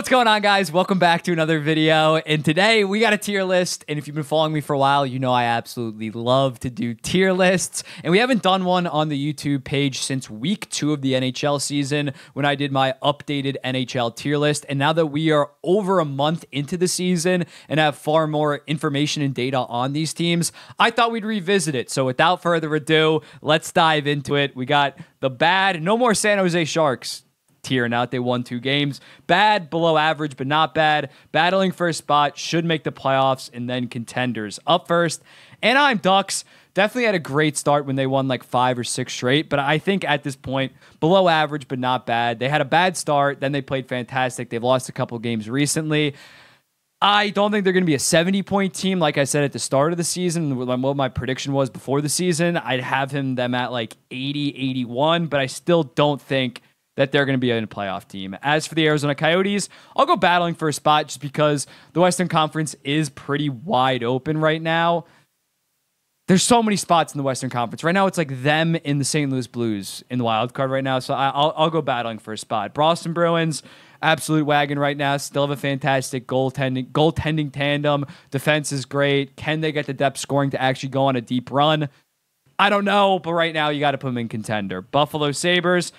What's going on, guys? Welcome back to another video. And today we got a tier list. And if you've been following me for a while, you know I absolutely love to do tier lists. And we haven't done one on the YouTube page since week 2 of the NHL season when I did my updated NHL tier list. And now that we are over a month into the season and have far more information and data on these teams, I thought we'd revisit it. So without further ado, let's dive into it. We got the bad, no more San Jose Sharks tier. Now that they won 2 games. Bad, below average, but not bad. Battling for a spot, should make the playoffs, and then contenders. Up first, Anaheim Ducks definitely had a great start when they won like 5 or 6 straight, but I think at this point, below average, but not bad. They had a bad start, then they played fantastic. They've lost a couple games recently. I don't think they're going to be a 70-point team. Like I said at the start of the season, what my prediction was before the season, I'd have them at like 80, 81, but I still don't think that they're going to be in a playoff team. As for the Arizona Coyotes, I'll go battling for a spot just because the Western Conference is pretty wide open right now. There's so many spots in the Western Conference. Right now, it's like them in the St. Louis Blues in the wild card right now, so I'll go battling for a spot. Boston Bruins, absolute wagon right now. Still have a fantastic goaltending tandem. Defense is great. Can they get the depth scoring to actually go on a deep run? I don't know, but right now you got to put them in contender. Buffalo Sabres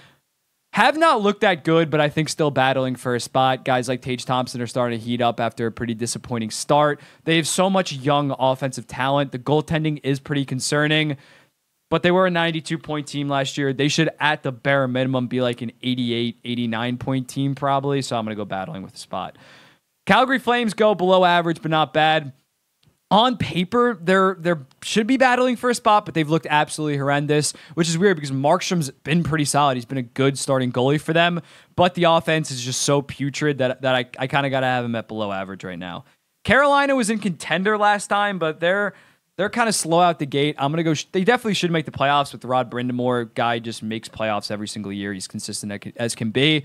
have not looked that good, but I think still battling for a spot. Guys like Tage Thompson are starting to heat up after a pretty disappointing start. They have so much young offensive talent. The goaltending is pretty concerning, but they were a 92-point team last year. They should, at the bare minimum, be like an 88, 89-point team probably, so I'm going to go battling with a spot. Calgary Flames go below average, but not bad. On paper, they're should be battling for a spot, but they've looked absolutely horrendous, which is weird because Markstrom's been pretty solid. He's been a good starting goalie for them, but the offense is just so putrid that I kind of got to have him at below average right now. Carolina was in contender last time, but they're kind of slow out the gate. I'm going to go. They definitely should make the playoffs with the Rod Brind'Amour guy. Just makes playoffs every single year. He's consistent as can be.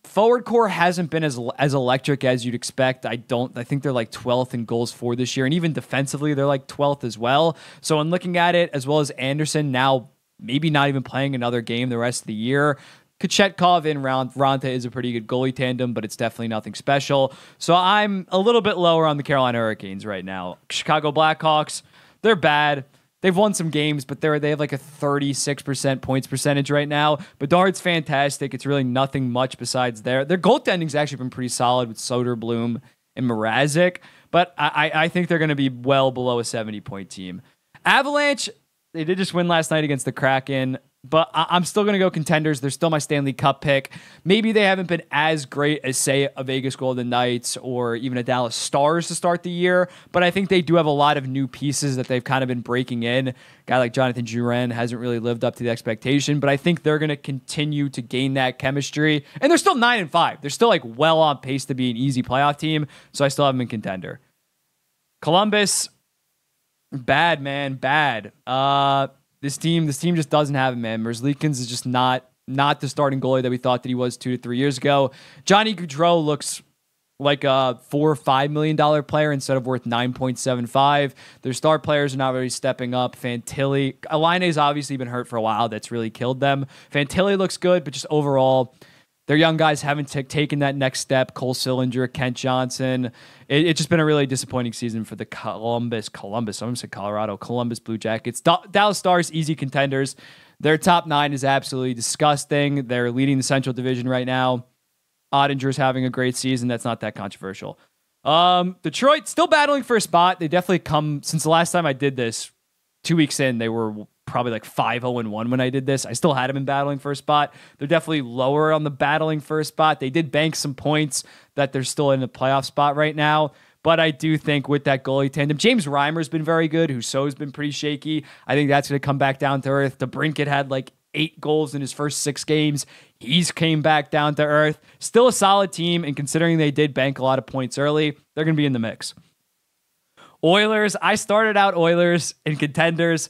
Forward core hasn't been as electric as you'd expect. I think they're like 12th in goals for this year, and even defensively they're like 12th as well. So in looking at it, as well as Anderson now maybe not even playing another game the rest of the year, Kochetkov and Ranta is a pretty good goalie tandem, but it's definitely nothing special. So I'm a little bit lower on the Carolina Hurricanes right now. Chicago Blackhawks, they're bad. They've won some games, but they have like a 36% points percentage right now. Bedard's fantastic. It's really nothing much besides their goaltending's actually been pretty solid with Soderblom and Mrazek, but I think they're going to be well below a 70-point team. Avalanche, they did just win last night against the Kraken, but I'm still going to go contenders. They're still my Stanley Cup pick. Maybe they haven't been as great as, say, a Vegas Golden Knights or even a Dallas Stars to start the year, but I think they do have a lot of new pieces that they've kind of been breaking in. A guy like Jonathan Drouin hasn't really lived up to the expectation, but I think they're going to continue to gain that chemistry. And they're still 9-5. They're still like well on pace to be an easy playoff team, so I still have them in contender. Columbus, bad, man, bad. This team just doesn't have it, man. Merzlikins is just not the starting goalie that we thought that he was 2 to 3 years ago. Johnny Gaudreau looks like a $4 or $5 million player instead of worth 9.75. Their star players are not really stepping up. Fantilli, Alaine's obviously been hurt for a while. That's really killed them. Fantilli looks good, but just overall, their young guys haven't taken that next step. Cole Sillinger, Kent Johnson. It's just been a really disappointing season for the Columbus. I almost said Colorado. Columbus Blue Jackets. Dallas Stars, easy contenders. Their top 9 is absolutely disgusting. They're leading the Central Division right now. Ottinger's having a great season. That's not that controversial. Detroit, still battling for a spot. They definitely come, since the last time I did this, 2 weeks in, they were probably like 5-0-1 when I did this. I still had them in battling for a spot. They're definitely lower on the battling for a spot. They did bank some points that they're still in a playoff spot right now. But I do think with that goalie tandem, James Reimer's been very good. Husso's been pretty shaky. I think that's going to come back down to earth. DeBrincat had like 8 goals in his first 6 games. He's came back down to earth. Still a solid team, and considering they did bank a lot of points early, they're going to be in the mix. Oilers, I started out Oilers in contenders.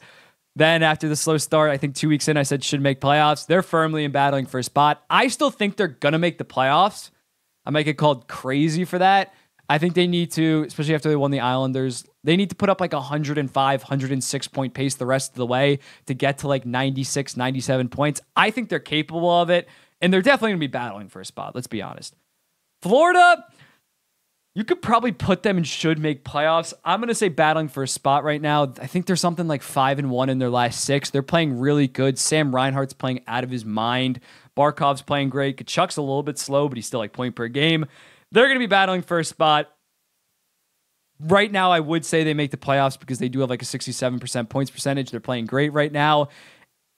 Then after the slow start, I think 2 weeks in, I said should make playoffs. They're firmly in battling for a spot. I still think they're going to make the playoffs. I might get called crazy for that. I think they need to, especially after they won the Islanders, they need to put up like 105, 106 point pace the rest of the way to get to like 96, 97 points. I think they're capable of it, and they're definitely going to be battling for a spot. Let's be honest. Florida, you could probably put them and should make playoffs. I'm going to say battling for a spot right now. I think there's something like 5-1 in their last 6. They're playing really good. Sam Reinhart's playing out of his mind. Barkov's playing great. Kachuk's a little bit slow, but he's still like point per game. They're going to be battling for a spot. Right now, I would say they make the playoffs because they do have like a 67% points percentage. They're playing great right now.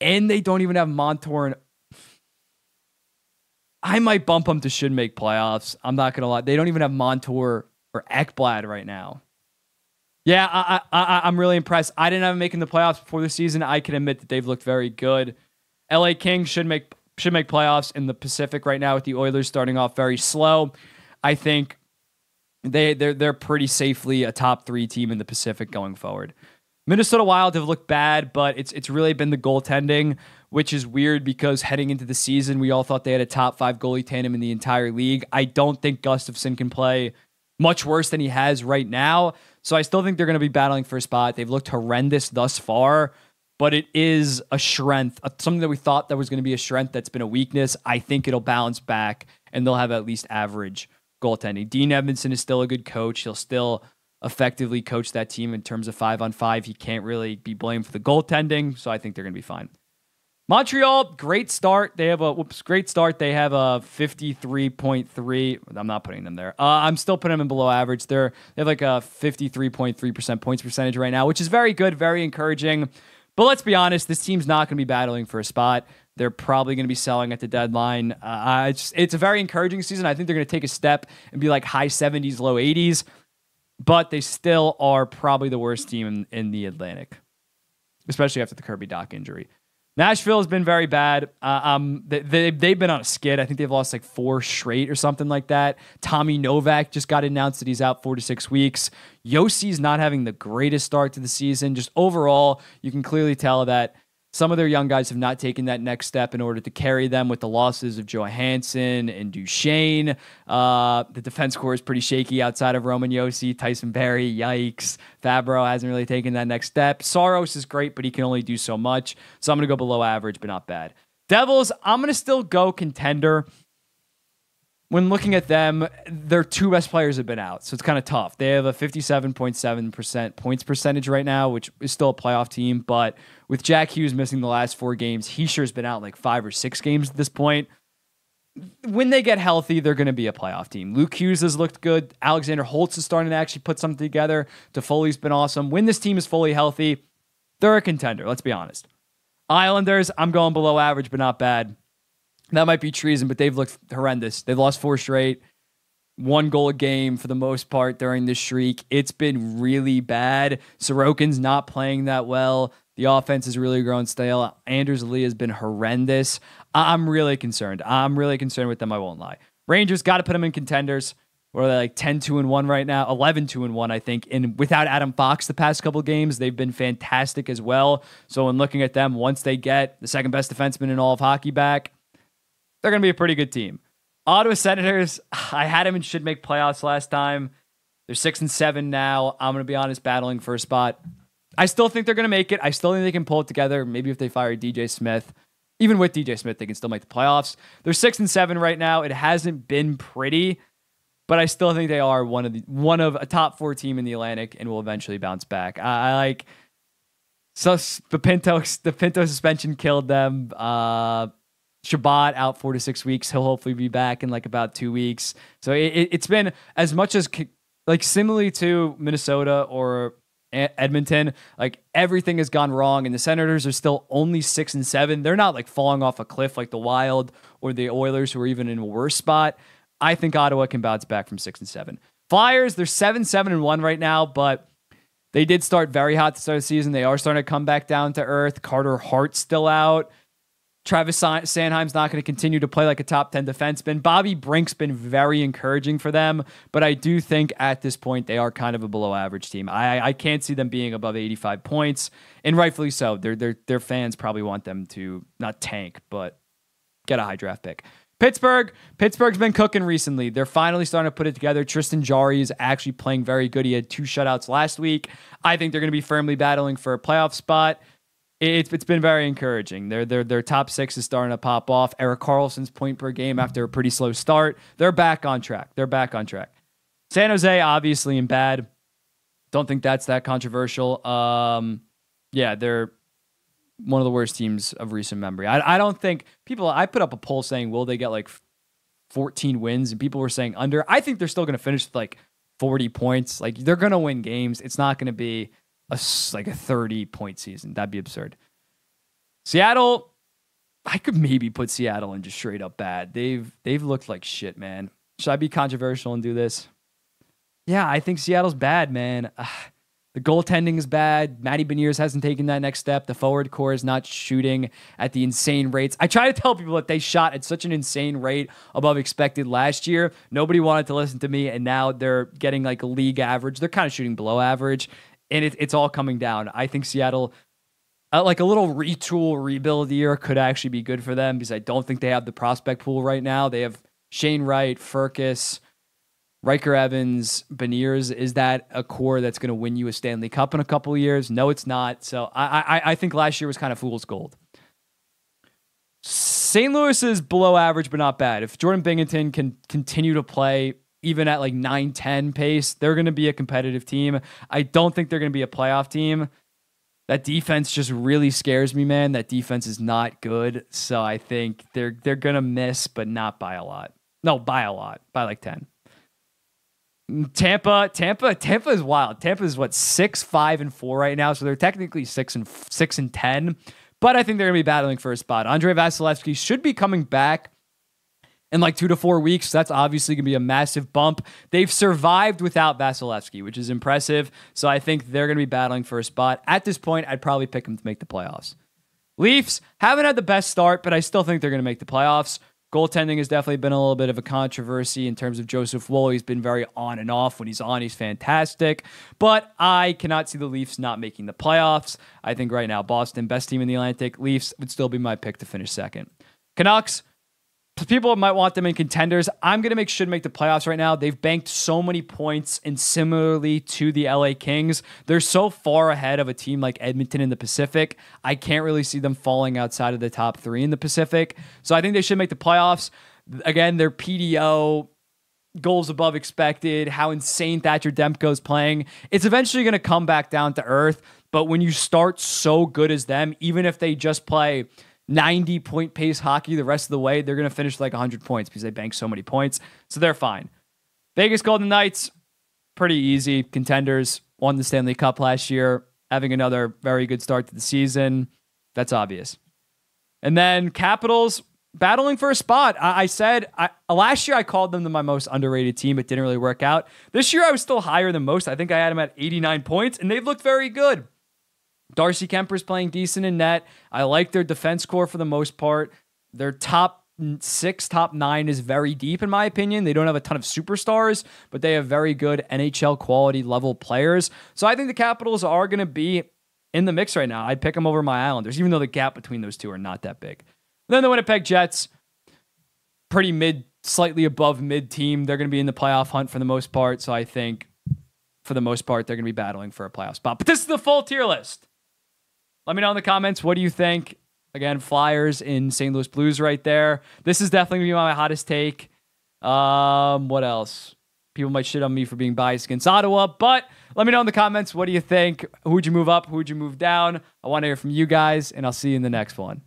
And they don't even have Montour. And I might bump them to should make playoffs. I'm not going to lie. They don't even have Montour or Ekblad right now. Yeah, I'm really impressed. I didn't have them making the playoffs before the season. I can admit that they've looked very good. LA Kings should make playoffs in the Pacific right now with the Oilers starting off very slow. I think they're pretty safely a top 3 team in the Pacific going forward. Minnesota Wild have looked bad, but it's really been the goaltending, which is weird because heading into the season, we all thought they had a top 5 goalie tandem in the entire league. I don't think Gustafsson can play much worse than he has right now. So I still think they're going to be battling for a spot. They've looked horrendous thus far, but it is a strength, something that we thought that was going to be a strength that's been a weakness. I think it'll bounce back and they'll have at least average goaltending. Dean Evason is still a good coach. He'll still effectively coach that team in terms of 5-on-5. He can't really be blamed for the goaltending, so I think they're going to be fine. Montreal, great start. They have a great start. They have a 53.3. I'm not putting them there. I'm still putting them in below average. They have like a 53.3% points percentage right now, which is very good, very encouraging. But let's be honest, this team's not going to be battling for a spot. They're probably going to be selling at the deadline. It's a very encouraging season. I think they're going to take a step and be like high 70s, low 80s. But they still are probably the worst team in the Atlantic, especially after the Kirby Dach injury. Nashville has been very bad. They've been on a skid. I think they've lost like 4 straight or something like that. Tommy Novak just got announced that he's out 4 to 6 weeks. Yossi's not having the greatest start to the season. Just overall, you can clearly tell that some of their young guys have not taken that next step in order to carry them with the losses of Johansson and Duchesne. The defense core is pretty shaky outside of Roman Josi, Tyson Barrie, yikes. Fabro hasn't really taken that next step. Saros is great, but he can only do so much. So I'm going to go below average, but not bad. Devils, I'm going to still go contender. When looking at them, their 2 best players have been out, so it's kind of tough. They have a 57.7% points percentage right now, which is still a playoff team, but with Jack Hughes missing the last 4 games, he sure has been out like 5 or 6 games at this point. When they get healthy, they're going to be a playoff team. Luke Hughes has looked good. Alexander Holtz is starting to actually put something together. Toffoli's been awesome. When this team is fully healthy, they're a contender, let's be honest. Islanders, I'm going below average, but not bad. That might be treason, but they've looked horrendous. They've lost 4 straight, 1 goal a game for the most part during this streak. It's been really bad. Sorokin's not playing that well. The offense is really growing stale. Anders Lee has been horrendous. I'm really concerned. I'm really concerned with them, I won't lie. Rangers, got to put them in contenders. What are they, like 10-2-1 right now? 11-2-1, I think. And without Adam Fox the past couple games, they've been fantastic as well. So when looking at them, once they get the second best defenseman in all of hockey back, they're going to be a pretty good team. Ottawa Senators, I had them and should make playoffs last time. They're 6-7 now. I'm going to be honest, battling for a spot. I still think they're going to make it. I still think they can pull it together. Maybe if they fire DJ Smith, even with DJ Smith, they can still make the playoffs. They're 6-7 right now. It hasn't been pretty, but I still think they are one of a top 4 team in the Atlantic and will eventually bounce back. I like, so the Pinto suspension killed them. Shabbat out 4 to 6 weeks. He'll hopefully be back in like about 2 weeks. So it's been as much as like similarly to Minnesota or Edmonton, like everything has gone wrong and the Senators are still only 6-7. They're not like falling off a cliff like the Wild or the Oilers who are even in a worse spot. I think Ottawa can bounce back from 6-7. Flyers, they're 7-1 right now, but they did start very hot to start the season. They are starting to come back down to earth. Carter Hart's still out. Travis Sanheim's not going to continue to play like a top 10 defenseman. Bobby Brink's been very encouraging for them, but I do think at this point they are kind of a below average team. I can't see them being above 85 points, and rightfully so. Their fans probably want them to not tank, but get a high draft pick. Pittsburgh's been cooking recently. They're finally starting to put it together. Tristan Jarry is actually playing very good. He had 2 shutouts last week. I think they're going to be firmly battling for a playoff spot. It's been very encouraging. Their top six is starting to pop off. Erik Karlsson's point per game after a pretty slow start. They're back on track. San Jose, obviously in bad. Don't think that's that controversial. Yeah, they're one of the worst teams of recent memory. I don't think I put up a poll saying, will they get like 14 wins? And people were saying under. I think they're still going to finish with like 40 points. Like, they're going to win games. It's not going to be a 30-point season. That'd be absurd. Seattle, I could maybe put Seattle in just straight up bad. They've looked like shit, man. Should I be controversial and do this? Yeah, I think Seattle's bad, man. The goaltending is bad. Matty Beniers hasn't taken that next step. The forward core is not shooting at the insane rates. I try to tell people that they shot at such an insane rate above expected last year. Nobody wanted to listen to me, and now they're getting like a league average. They're kind of shooting below average, and it's all coming down. I think Seattle, like a little retool, rebuild year could actually be good for them, because I don't think they have the prospect pool right now. They have Shane Wright, Furcus, Riker Evans, Beniers. Is that a core that's going to win you a Stanley Cup in a couple of years? No, it's not. So I think last year was kind of fool's gold. St. Louis is below average, but not bad. If Jordan Binnington can continue to play even at like 9-10 pace, they're going to be a competitive team. I don't think they're going to be a playoff team. That defense just really scares me, man. That defense is not good. So I think they're going to miss, but not by a lot. No, by a lot. By like 10. Tampa is wild. Tampa is what, 6-5-4 right now, so they're technically 6-10. But I think they're gonna be battling for a spot. Andrei Vasilevsky should be coming back in like 2 to 4 weeks. That's obviously gonna be a massive bump. They've survived without Vasilevsky, which is impressive. So I think they're gonna be battling for a spot. At this point, I'd probably pick them to make the playoffs. Leafs haven't had the best start, but I still think they're gonna make the playoffs. Goaltending has definitely been a little bit of a controversy in terms of Joseph Woll. He's been very on and off. When he's on, he's fantastic. But I cannot see the Leafs not making the playoffs. I think right now, Boston, best team in the Atlantic. Leafs would still be my pick to finish second. Canucks, people might want them in contenders. I'm going to should make the playoffs right now. They've banked so many points, and similarly to the LA Kings, they're so far ahead of a team like Edmonton in the Pacific. I can't really see them falling outside of the top 3 in the Pacific. So I think they should make the playoffs. Again, their PDO, goals above expected, how insane Thatcher Demko is playing. It's eventually going to come back down to earth. But when you start so good as them, even if they just play 90-point pace hockey the rest of the way, they're going to finish like 100 points because they bank so many points. So they're fine. Vegas Golden Knights, pretty easy. Contenders, won the Stanley Cup last year, having another very good start to the season. That's obvious. And then Capitals, battling for a spot. I said last year I called them my most underrated team. It didn't really work out. This year I was still higher than most. I think I had them at 89 points, and they've looked very good. Darcy Kemper's playing decent in net. I like their defense core for the most part. Their top 6, top 9 is very deep, in my opinion. They don't have a ton of superstars, but they have very good NHL quality level players. So I think the Capitals are going to be in the mix right now. I'd pick them over my Islanders, even though the gap between those two are not that big. Then the Winnipeg Jets, pretty mid, slightly above mid team. They're going to be in the playoff hunt for the most part. So I think for the most part, they're going to be battling for a playoff spot. But this is the full tier list. Let me know in the comments, what do you think? Again, Flyers in St. Louis Blues right there. This is definitely going to be my hottest take. What else? People might shit on me for being biased against Ottawa, but let me know in the comments, what do you think? Who would you move up? Who would you move down? I want to hear from you guys, and I'll see you in the next one.